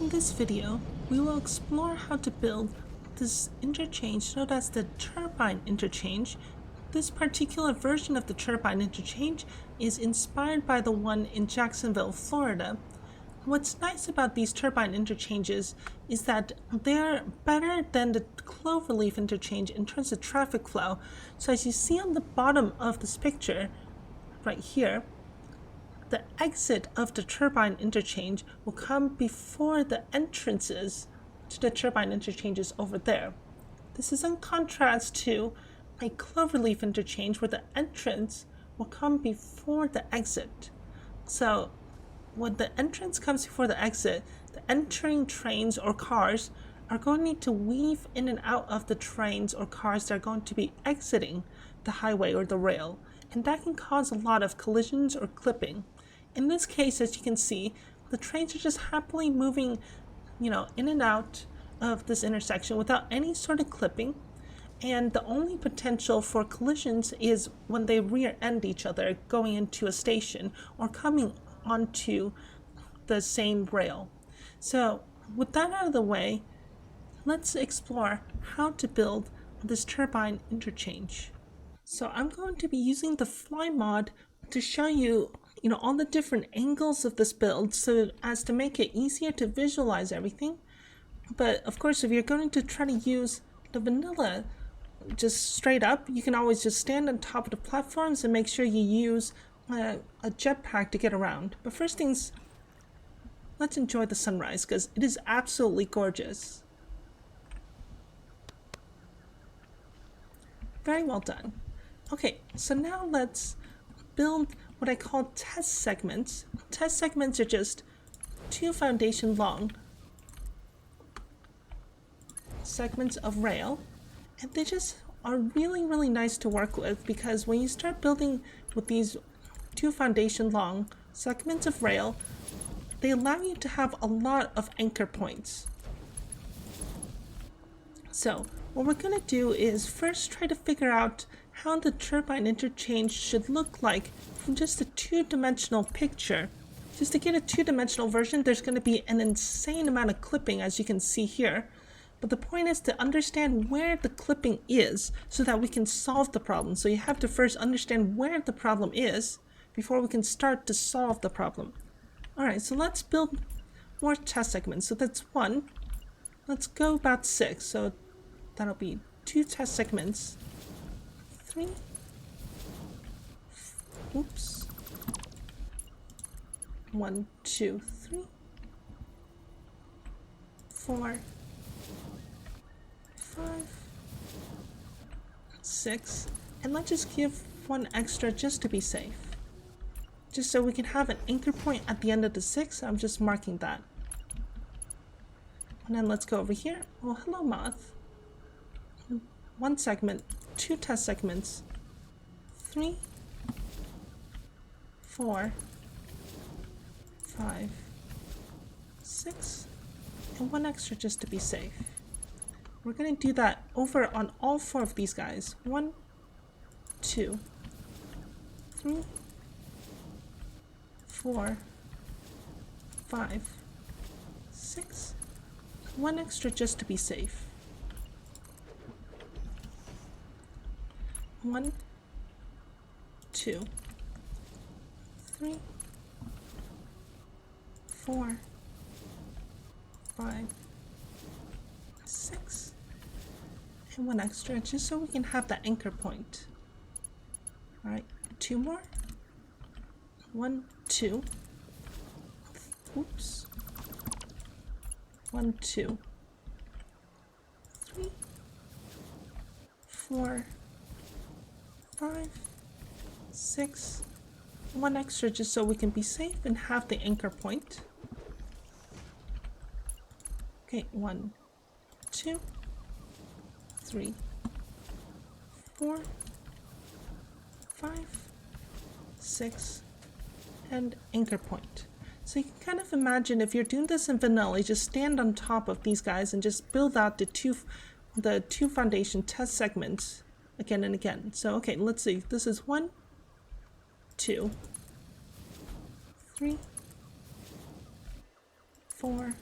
In this video, we will explore how to build this interchange known as the Turbine Interchange. This particular version of the Turbine Interchange is inspired by the one in Jacksonville, Florida. What's nice about these turbine interchanges is that they're better than the cloverleaf interchange in terms of traffic flow. So as you see on the bottom of this picture, right here, the exit of the turbine interchange will come before the entrances to the turbine interchanges over there. This is in contrast to a cloverleaf interchange where the entrance will come before the exit. So when the entrance comes before the exit, the entering trains or cars are going to need to weave in and out of the trains or cars that are going to be exiting the highway or the rail, and that can cause a lot of collisions or clipping. In this case, as you can see, the trains are just happily moving, in and out of this intersection without any sort of clipping, and the only potential for collisions is when they rear-end each other going into a station or coming onto the same rail. So with that out of the way, let's explore how to build this turbine interchange. So I'm going to be using the fly mod to show you, all the different angles of this build so as to make it easier to visualize everything. But of course, if you're going to try to use the vanilla just straight up, you can always just stand on top of the platforms and make sure you use a jetpack to get around. But first things, let's enjoy the sunrise because it is absolutely gorgeous. Very well done. Okay, so now let's build what I call test segments. Test segments are just 2 foundation long segments of rail, and they just are really nice to work with because when you start building with these 2 foundation long segments of rail, they allow you to have a lot of anchor points. So what we're going to do is first try to figure out how the turbine interchange should look like from just a 2-dimensional picture. Just to get a 2-dimensional version, there's going to be an insane amount of clipping, as you can see here. But the point is to understand where the clipping is so that we can solve the problem. So you have to first understand where the problem is before we can start to solve the problem. Alright, so let's build more test segments. So that's 1. Let's go about 6. So that'll be 2 test segments. 3. Oops. 1, 2, 3. 4. 5. 6. And let's just give 1 extra just to be safe. Just so we can have an anchor point at the end of the 6, I'm just marking that. And then let's go over here. Oh, hello, moth. 1 segment, 2 test segments. 3, 4, 5, 6, and 1 extra just to be safe. We're going to do that over on all 4 of these guys. 1, 2, 3, 4, 5, 6, 1 extra just to be safe. 1, 2, 3, 4, 5, 6, and 1 extra just so we can have that anchor point. Alright, 2 more. 1, 2. Oops. 1, 2. 3, 4, 5, 6. 1 extra just so we can be safe and have the anchor point. Okay, 1, 2, 3, 4, 5, 6, and anchor point. So you can kind of imagine if you're doing this in vanilla, you just stand on top of these guys and just build out the two foundation test segments again and again. So okay, let's see. This is 1, 2, 3, 4,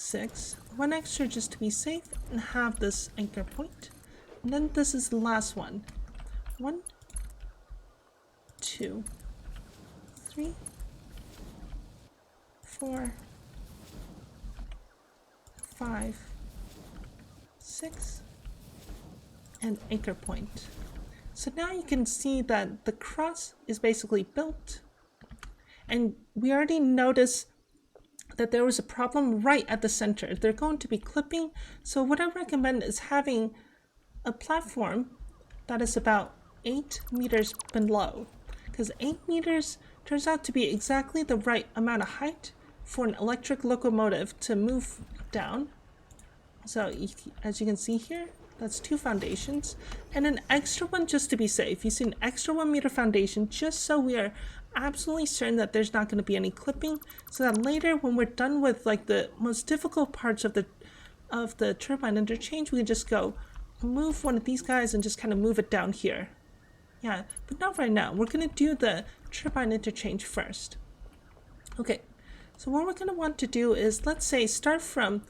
6, one extra just to be safe, and have this anchor point. And then this is the last one. 1, 2, 3, 4, 5, 6, and anchor point. So now you can see that the cross is basically built, and we already noticed that there was a problem right at the center. They're going to be clipping, so what I recommend is having a platform that is about 8 meters below, because 8 meters turns out to be exactly the right amount of height for an electric locomotive to move down. So as you can see here, that's 2 foundations, and an extra one just to be safe. You see an extra 1 meter foundation just so we are absolutely certain that there's not going to be any clipping, so that later when we're done with like the most difficult parts of the turbine interchange, we can just go move one of these guys and just kind of move it down here. Yeah, but not right now. We're going to do the turbine interchange first. Okay, so what we're going to want to do is, let's say, start from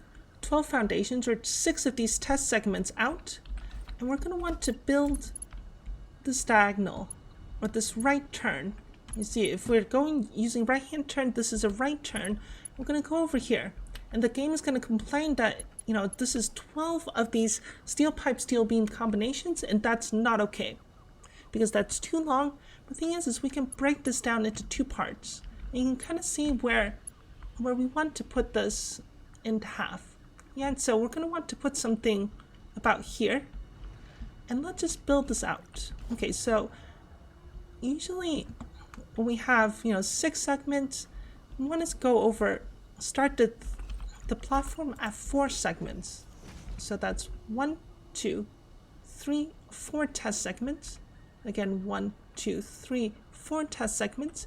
12 foundations or 6 of these test segments out, and we're going to want to build this diagonal or this right turn. You see, if we're going using right hand turn, this is a right turn. We're going to go over here, and the game is going to complain that, you know, this is 12 of these steel pipe steel beam combinations, and that's not okay because that's too long. The thing is we can break this down into 2 parts, and you can kind of see where we want to put this into half. Yeah, and so we're going to want to put something about here, and let's just build this out. Okay, so usually when we have, you know, 6 segments, we want to go over, start the platform at 4 segments. So that's 1, 2, 3, 4 test segments. Again, 1, 2, 3, 4 test segments.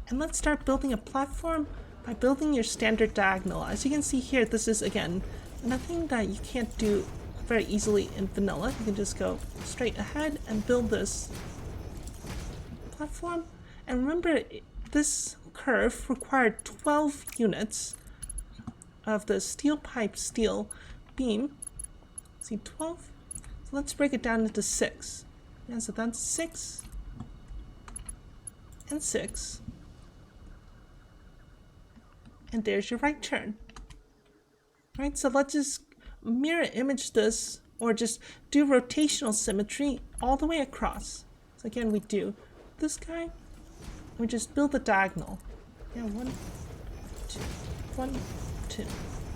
And let's start building a platform by building your standard diagonal. As you can see here, this is, again, nothing that you can't do very easily in vanilla. You can just go straight ahead and build this platform. And remember, this curve required 12 units of the steel pipe steel beam. See, 12? So let's break it down into 6. Yeah, so that's 6 and 6. And there's your right turn. Right, so let's just mirror image this, or just do rotational symmetry all the way across. So again, we do this guy, we just build the diagonal. Yeah, 1, 2, 1, 2,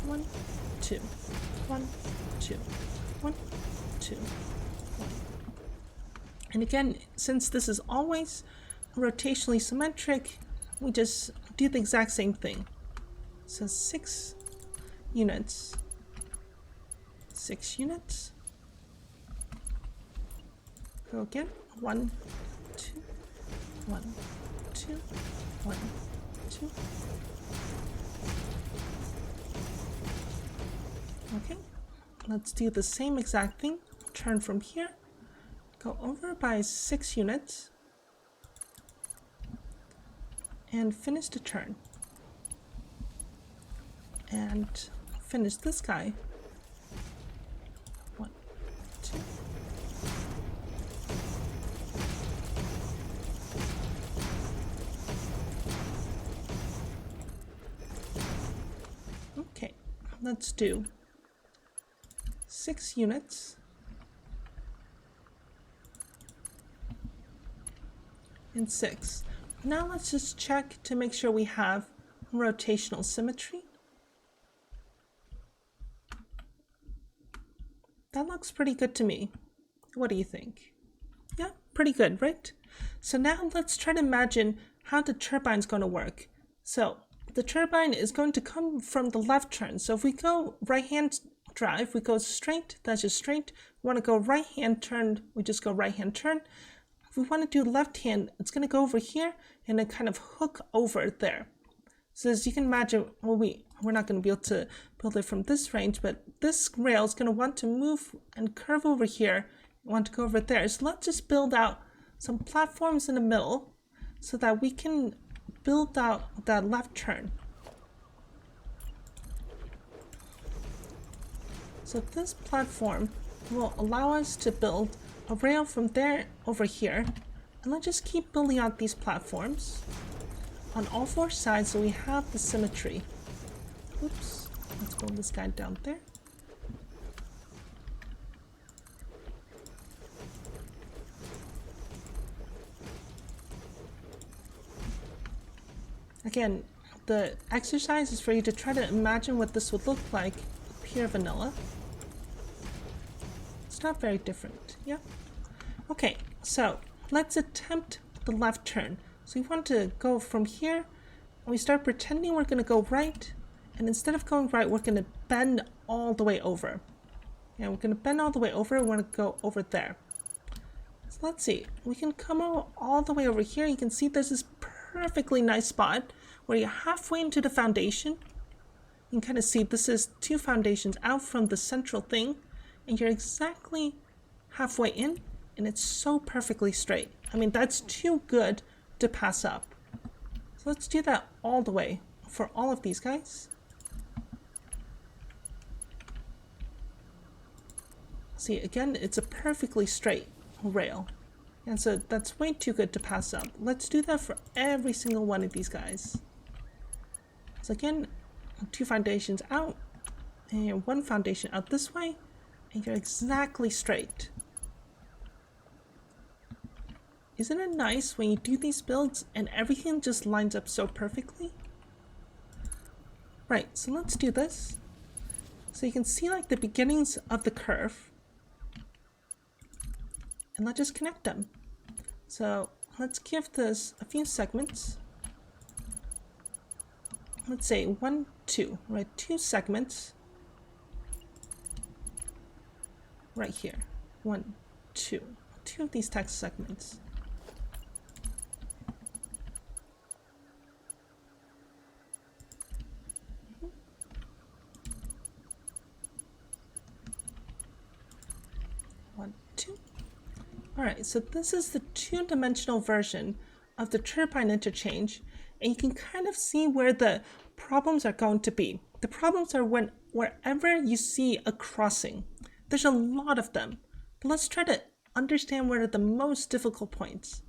1, 2, 1, 2, 1, 2, 1. And again, since this is always rotationally symmetric, we just do the exact same thing. So 6 units, 6 units. Go again. 1, 2, 1, 2, 1, 2. Okay, let's do the same exact thing. Turn from here, go over by 6 units, and finish the turn. And finish this guy. 1, 2. Okay, let's do 6 units and 6. Now let's just check to make sure we have rotational symmetry. That looks pretty good to me. What do you think? Yeah, pretty good, right? So now let's try to imagine how the turbine's going to work. So the turbine is going to come from the left turn. So if we go right hand drive, we go straight, that's just straight. We want to go right hand turn, we just go right hand turn. If we want to do left hand, it's going to go over here and then kind of hook over there. So as you can imagine, well, we're not going to be able to build it from this range, but this rail is going to want to move and curve over here. We want to go over there. So let's just build out some platforms in the middle so that we can build out that left turn. So this platform will allow us to build a rail from there over here. And let's just keep building out these platforms on all four sides so we have the symmetry. Oops, let's build this guy down there. Again, the exercise is for you to try to imagine what this would look like pure vanilla. It's not very different, yeah? Okay, so let's attempt the left turn. So we want to go from here, and we start pretending we're going to go right, and instead of going right, we're going to bend all the way over. Yeah, we're going to bend all the way over, and we're going to go over there. So let's see, we can come all the way over here. You can see there's this perfectly nice spot where you're halfway into the foundation. You can kind of see this is two foundations out from the central thing, and you're exactly halfway in, and it's so perfectly straight. I mean, that's too good to pass up. So let's do that all the way for all of these guys. See, again, it's a perfectly straight rail. And so that's way too good to pass up. Let's do that for every single one of these guys. So again, two foundations out, and one foundation out this way, and you're exactly straight. Isn't it nice when you do these builds and everything just lines up so perfectly? Right, so let's do this. So you can see like the beginnings of the curve. And let's just connect them. So let's give this a few segments. Let's say 1, 2, right? 2 segments. Right here. 1, 2. 2 of these text segments. Alright, so this is the two-dimensional version of the turbine interchange, and you can kind of see where the problems are going to be. The problems are wherever you see a crossing. There's a lot of them, but let's try to understand where are the most difficult points.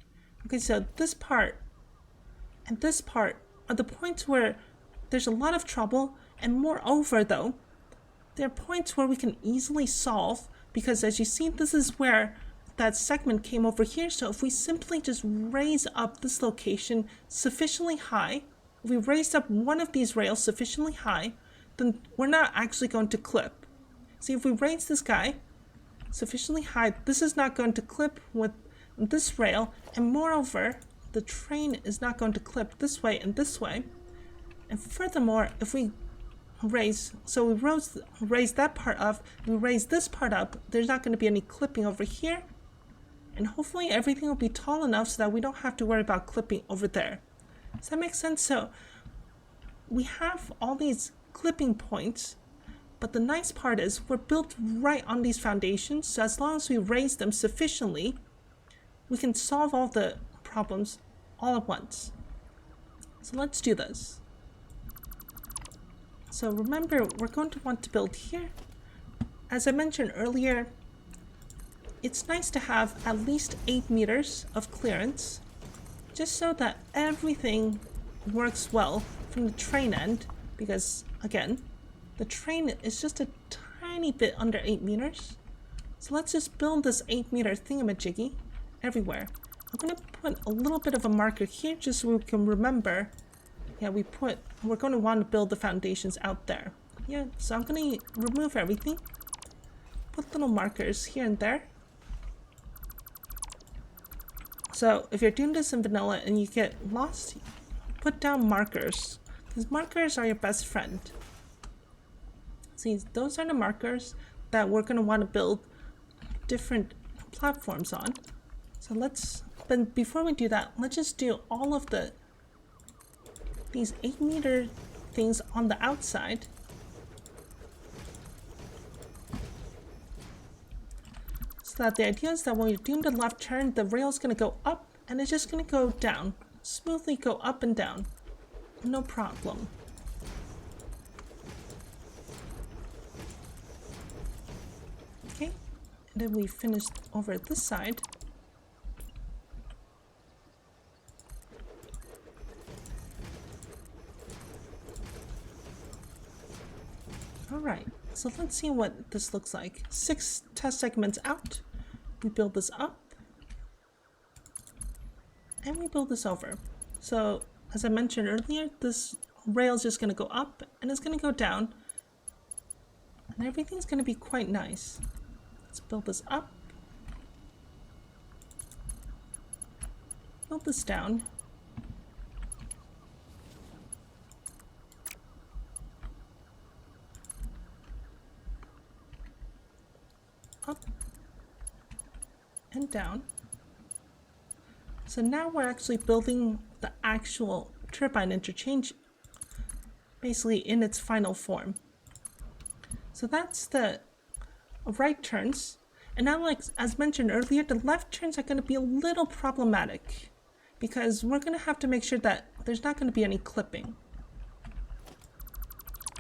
Okay, so this part and this part are the points where there's a lot of trouble, and moreover though, there are points where we can easily solve, because as you see, this is where that segment came over here. So if we simply just raise up this location sufficiently high, if we raise up one of these rails sufficiently high, then we're not actually going to clip. See, if we raise this guy sufficiently high, this is not going to clip with this rail, and moreover, the train is not going to clip this way and this way. And furthermore, if we raise that part up, we raise this part up, there's not going to be any clipping over here. And hopefully everything will be tall enough so that we don't have to worry about clipping over there. Does that make sense? So we have all these clipping points, but the nice part is we're built right on these foundations. So as long as we raise them sufficiently, we can solve all the problems all at once. So let's do this. So remember, we're going to want to build here. As I mentioned earlier, it's nice to have at least 8 meters of clearance, just so that everything works well from the train end, because again, the train is just a tiny bit under 8 meters. So let's just build this 8 meter thingamajiggy everywhere. I'm going to put a little bit of a marker here just so we can remember. Yeah, we're going to want to build the foundations out there. Yeah, so I'm going to remove everything. Put little markers here and there. So if you're doing this in vanilla and you get lost, put down markers, because markers are your best friend. See, those are the markers that we're going to want to build different platforms on. So but before we do that, let's just do all of these 8 meter things on the outside. So that the idea is that when you're doing the left turn, the rail is going to go up and it's just going to go down. Smoothly go up and down. No problem. And then we finished over this side. Alright, so let's see what this looks like. 6 test segments out. We build this up. And we build this over. So, as I mentioned earlier, this rail is just going to go up and it's going to go down. And everything's going to be quite nice. Let's build this up. Build this down. Up and down. So now we're actually building the actual turbine interchange basically in its final form. So that's the right turns. And now, like as mentioned earlier, the left turns are going to be a little problematic because we're going to have to make sure that there's not going to be any clipping.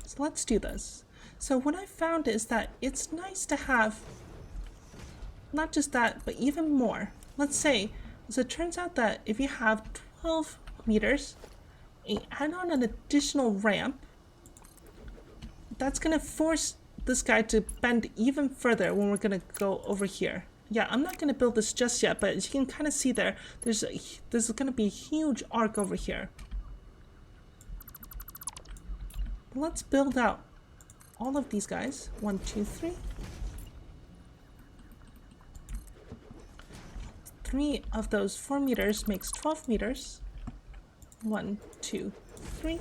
So let's do this. So what I found is that it's nice to have not just that, but even more. Let's say, so it turns out that if you have 12 meters, and add on an additional ramp, that's going to force this guy to bend even further when we're going to go over here. Yeah, I'm not going to build this just yet, but as you can kind of see there, there's going to be a huge arc over here. Let's build out all of these guys. 1, 2, 3. 3 of those 4 meters makes 12 meters. 1, 2, 3.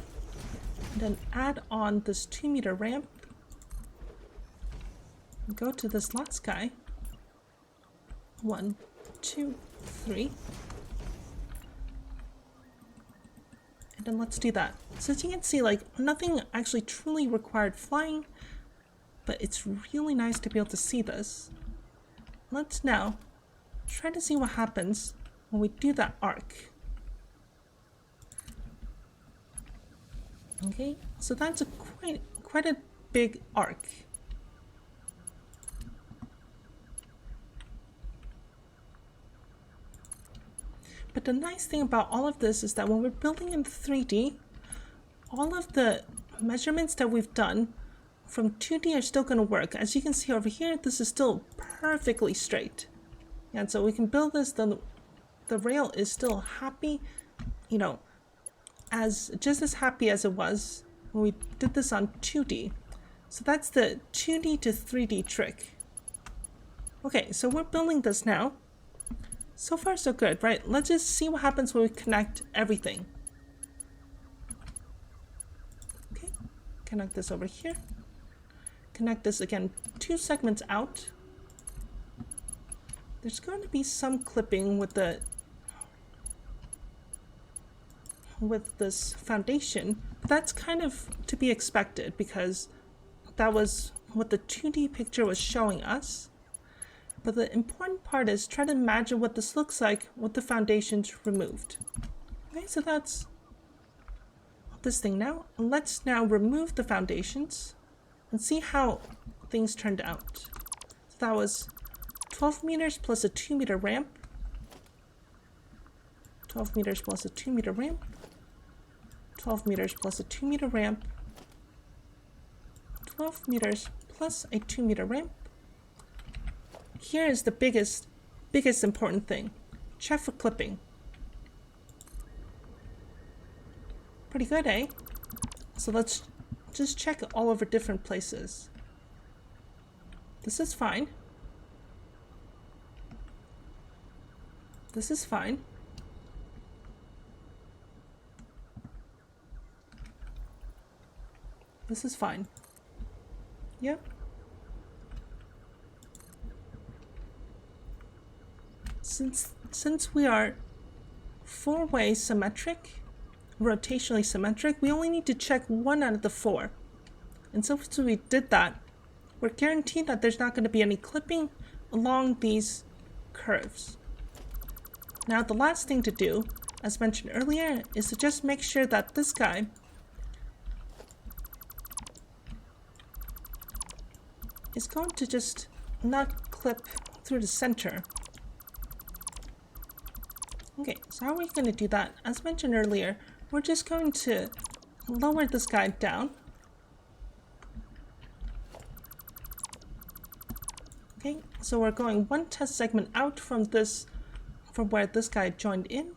And then add on this 2 meter ramp. Go to this last guy. 1, 2, 3. And then let's do that. So as you can see, like nothing actually truly required flying, but it's really nice to be able to see this. Let's now try to see what happens when we do that arc. Okay, so that's a quite a big arc. But the nice thing about all of this is that when we're building in 3D, all of the measurements that we've done from 2D are still going to work. As you can see over here, this is still perfectly straight. And so we can build this, the rail is still happy, you know, just as happy as it was when we did this on 2D. So that's the 2D to 3D trick. Okay, so we're building this now. So far so good, right? Let's just see what happens when we connect everything. Okay, connect this over here. Connect this again 2 segments out. There's going to be some clipping with this foundation. That's kind of to be expected because that was what the 2D picture was showing us. But the important part is try to imagine what this looks like with the foundations removed. Okay, so that's this thing now. And let's now remove the foundations and see how things turned out. So that was 12 meters plus a 2 meter ramp. 12 meters plus a 2 meter ramp. 12 meters plus a 2 meter ramp. 12 meters plus a 2 meter ramp. Here is the biggest important thing. Check for clipping. Pretty good, eh? So let's just check it all over different places. This is fine. This is fine. This is fine. Yep. Since we are 4-way symmetric, rotationally symmetric, we only need to check 1 out of the 4. And so since we did that, we're guaranteed that there's not going to be any clipping along these curves. Now the last thing to do, as mentioned earlier, is to just make sure that this guy is going to just not clip through the center. Okay, so how are we going to do that? As mentioned earlier, we're just going to lower this guy down. Okay, so we're going one test segment out from where this guy joined in.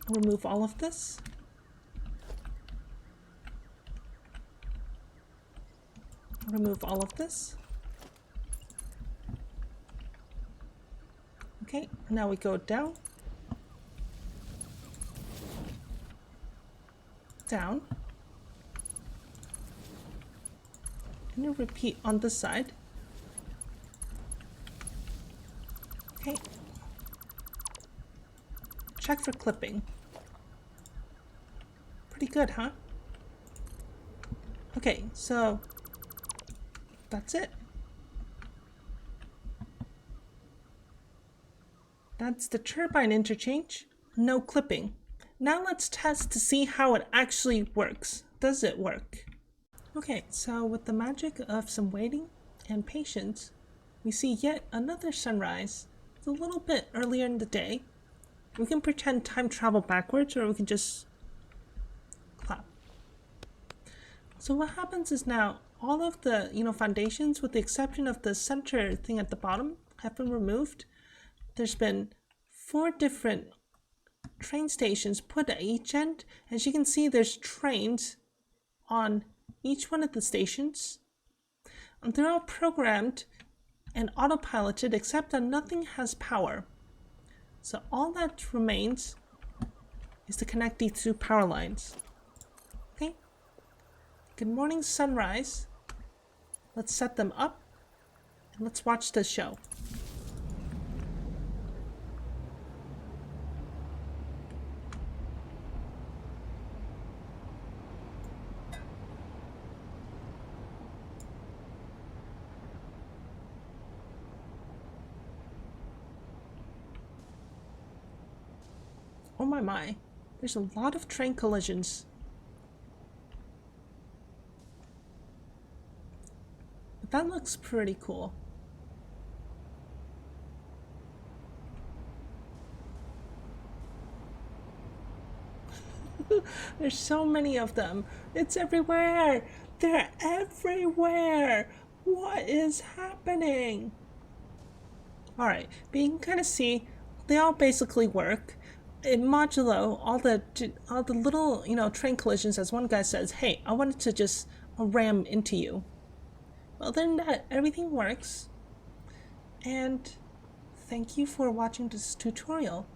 Remove all of this. Remove all of this. Okay, now we go down. Down. And then repeat on this side. Okay. Check for clipping. Pretty good, huh? Okay, so that's it. That's the turbine interchange. No clipping. Now let's test to see how it actually works. Does it work? Okay, so with the magic of some waiting and patience, we see yet another sunrise. It's a little bit earlier in the day. We can pretend time travel backwards, or we can just clap. So what happens is now all of the foundations, with the exception of the center thing at the bottom, have been removed. There's been 4 different train stations put at each end. As you can see, there's trains on each one of the stations. And they're all programmed and autopiloted, except that nothing has power. So all that remains is to connect these 2 power lines. Okay. Good morning, sunrise. Let's set them up and let's watch the show. Oh my, there's a lot of train collisions. But that looks pretty cool. There's so many of them. It's everywhere. They're everywhere. What is happening? Alright, but you can kind of see they all basically work. In modulo, all the little train collisions, as one guy says, hey, I wanted to just ram into you. Well, then everything works. And thank you for watching this tutorial.